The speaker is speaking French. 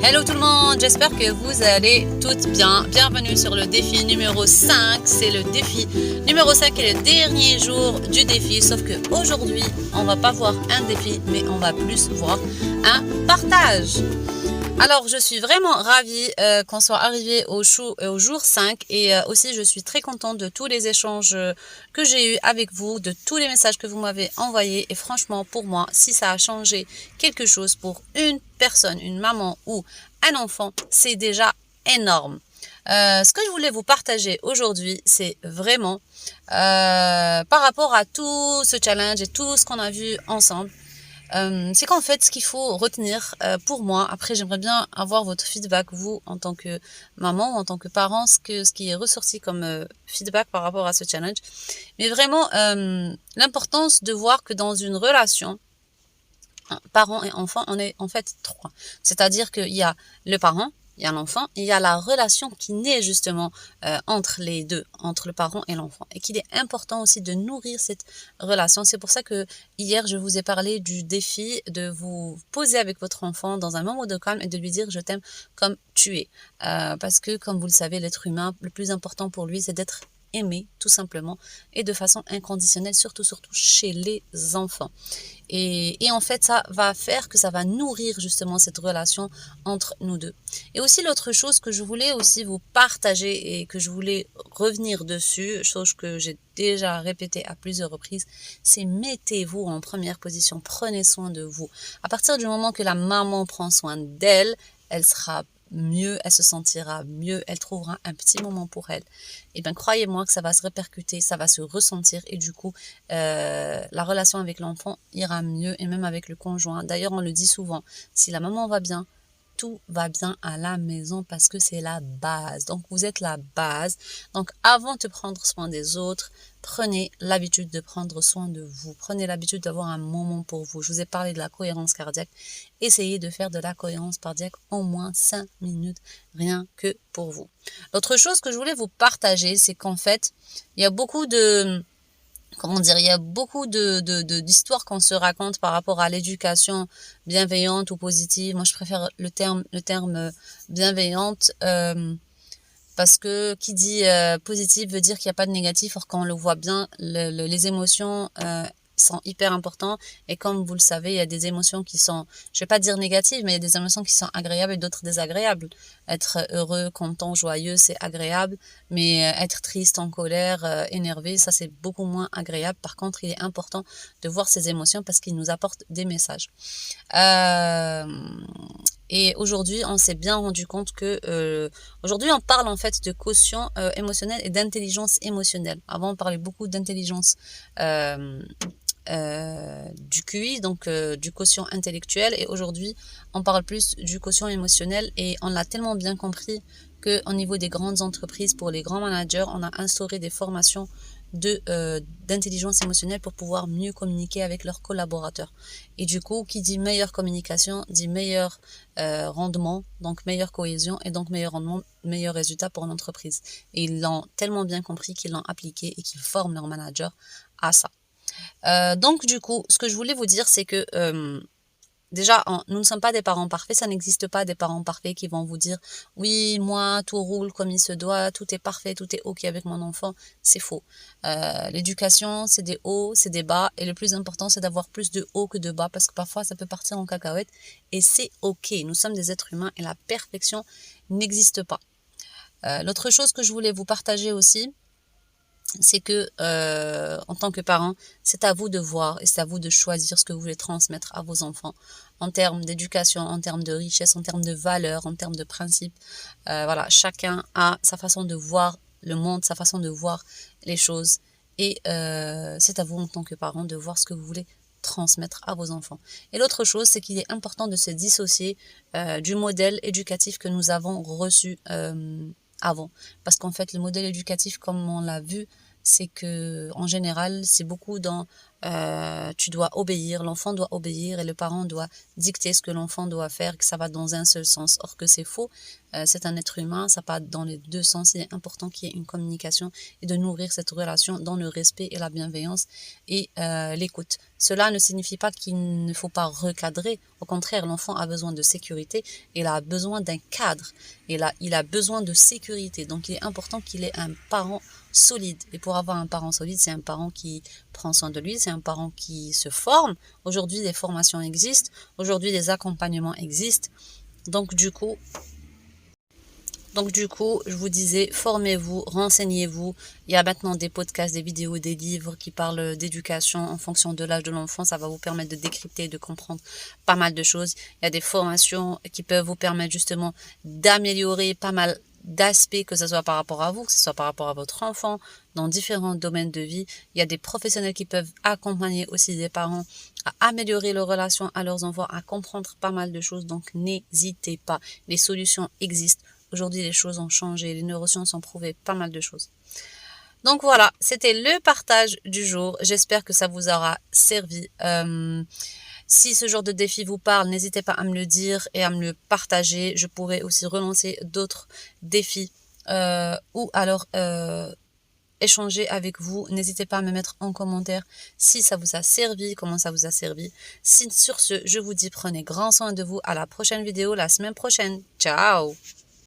Hello tout le monde, j'espère que vous allez toutes bien. Bienvenue sur le défi numéro 5. C'est le défi numéro 5 et le dernier jour du défi. Sauf que aujourd'hui, on va pas voir un défi, mais on va plus voir un partage. Alors, je suis vraiment ravie qu'on soit arrivé au jour 5 et aussi je suis très contente de tous les échanges que j'ai eus avec vous, de tous les messages que vous m'avez envoyés et franchement pour moi, si ça a changé quelque chose pour une personne, une maman ou un enfant, c'est déjà énorme. Ce que je voulais vous partager aujourd'hui, c'est vraiment par rapport à tout ce challenge et tout ce qu'on a vu ensemble. C'est qu'en fait, ce qu'il faut retenir pour moi, après j'aimerais bien avoir votre feedback, vous, en tant que maman ou en tant que parent, ce qui est ressorti comme feedback par rapport à ce challenge. Mais vraiment, l'importance de voir que dans une relation, parent et enfant, on est en fait trois. C'est-à-dire qu'il y a le parent, il y a l'enfant, il y a la relation qui naît justement entre les deux, entre le parent et l'enfant. Et qu'il est important aussi de nourrir cette relation. C'est pour ça que hier, je vous ai parlé du défi de vous poser avec votre enfant dans un moment de calme et de lui dire « je t'aime comme tu es ». Parce que, comme vous le savez, l'être humain, le plus important pour lui, c'est d'être aimé, tout simplement, et de façon inconditionnelle, surtout chez les enfants. Et en fait, ça va faire que ça va nourrir justement cette relation entre nous deux. Et aussi l'autre chose que je voulais aussi vous partager et que je voulais revenir dessus, chose que j'ai déjà répétée à plusieurs reprises, c'est mettez-vous en première position, prenez soin de vous. À partir du moment que la maman prend soin d'elle, elle sera mieux, elle se sentira mieux, elle trouvera un petit moment pour elle. Et bien croyez-moi que ça va se répercuter, ça va se ressentir et du coup la relation avec l'enfant ira mieux et même avec le conjoint. D'ailleurs on le dit souvent, si la maman va bien, tout va bien à la maison parce que c'est la base. Donc vous êtes la base. Donc avant de prendre soin des autres, prenez l'habitude de prendre soin de vous. Prenez l'habitude d'avoir un moment pour vous. Je vous ai parlé de la cohérence cardiaque. Essayez de faire de la cohérence cardiaque au moins 5 minutes, rien que pour vous. L'autre chose que je voulais vous partager, c'est qu'en fait, il y a beaucoup d'histoires qu'on se raconte par rapport à l'éducation bienveillante ou positive. Moi, je préfère le terme bienveillante parce que qui dit positive veut dire qu'il n'y a pas de négatif. Or, quand on le voit bien, les émotions sont hyper importants. Et comme vous le savez, il y a des émotions qui sont, je vais pas dire négatives, mais il y a des émotions qui sont agréables et d'autres désagréables. Être heureux, content, joyeux, c'est agréable. Mais être triste, en colère, énervé, ça c'est beaucoup moins agréable. Par contre, il est important de voir ces émotions parce qu'ils nous apportent des messages. Et aujourd'hui, on s'est bien rendu compte que aujourd'hui, on parle en fait de quotient émotionnel et d'intelligence émotionnelle. Avant, on parlait beaucoup d'intelligence du QI, donc du quotient intellectuel, et aujourd'hui, on parle plus du quotient émotionnel et on l'a tellement bien compris qu'au niveau des grandes entreprises, pour les grands managers, on a instauré des formations d'intelligence émotionnelle pour pouvoir mieux communiquer avec leurs collaborateurs. Et du coup, qui dit meilleure communication, dit meilleur rendement, donc meilleure cohésion et donc meilleur rendement, meilleur résultat pour l'entreprise. Et ils l'ont tellement bien compris qu'ils l'ont appliqué et qu'ils forment leurs managers à ça. Donc du coup, ce que je voulais vous dire, c'est que déjà, nous ne sommes pas des parents parfaits, ça n'existe pas des parents parfaits qui vont vous dire « oui, moi, tout roule comme il se doit, tout est parfait, tout est ok avec mon enfant ». C'est faux. L'éducation, c'est des hauts, c'est des bas, et le plus important, c'est d'avoir plus de hauts que de bas, parce que parfois, ça peut partir en cacahuète, et c'est ok. Nous sommes des êtres humains, et la perfection n'existe pas. L'autre chose que je voulais vous partager aussi, c'est que en tant que parent, c'est à vous de voir et c'est à vous de choisir ce que vous voulez transmettre à vos enfants en termes d'éducation, en termes de richesse, en termes de valeurs, en termes de principes. Voilà, chacun a sa façon de voir le monde, sa façon de voir les choses et c'est à vous en tant que parent de voir ce que vous voulez transmettre à vos enfants. Et l'autre chose, c'est qu'il est important de se dissocier du modèle éducatif que nous avons reçu avant. Parce qu'en fait, le modèle éducatif, comme on l'a vu, c'est que en général, c'est beaucoup dans tu dois obéir, l'enfant doit obéir et le parent doit dicter ce que l'enfant doit faire, que ça va dans un seul sens. Or que c'est faux, c'est un être humain, ça part dans les deux sens. Il est important qu'il y ait une communication et de nourrir cette relation dans le respect et la bienveillance et l'écoute. Cela ne signifie pas qu'il ne faut pas recadrer. Au contraire, l'enfant a besoin de sécurité, il a besoin d'un cadre, et là, il a besoin de sécurité. Donc, il est important qu'il ait un parent solide. Et pour avoir un parent solide, c'est un parent qui prend soin de lui, c'est un parent qui se forme. Aujourd'hui, les formations existent. Aujourd'hui, les accompagnements existent. Donc, du coup, je vous disais, formez-vous, renseignez-vous. Il y a maintenant des podcasts, des vidéos, des livres qui parlent d'éducation en fonction de l'âge de l'enfant. Ça va vous permettre de décrypter et de comprendre pas mal de choses. Il y a des formations qui peuvent vous permettre justement d'améliorer pas mal d'aspects, que ce soit par rapport à vous, que ce soit par rapport à votre enfant, dans différents domaines de vie. Il y a des professionnels qui peuvent accompagner aussi des parents à améliorer leur relation à leurs enfants, à comprendre pas mal de choses. Donc, n'hésitez pas. Les solutions existent. Aujourd'hui, les choses ont changé, les neurosciences ont prouvé pas mal de choses. Donc voilà, c'était le partage du jour. J'espère que ça vous aura servi. Si ce genre de défi vous parle, n'hésitez pas à me le dire et à me le partager. Je pourrais aussi relancer d'autres défis ou alors échanger avec vous. N'hésitez pas à me mettre en commentaire si ça vous a servi, comment ça vous a servi. Sur ce, je vous dis prenez grand soin de vous. À la prochaine vidéo, la semaine prochaine. Ciao!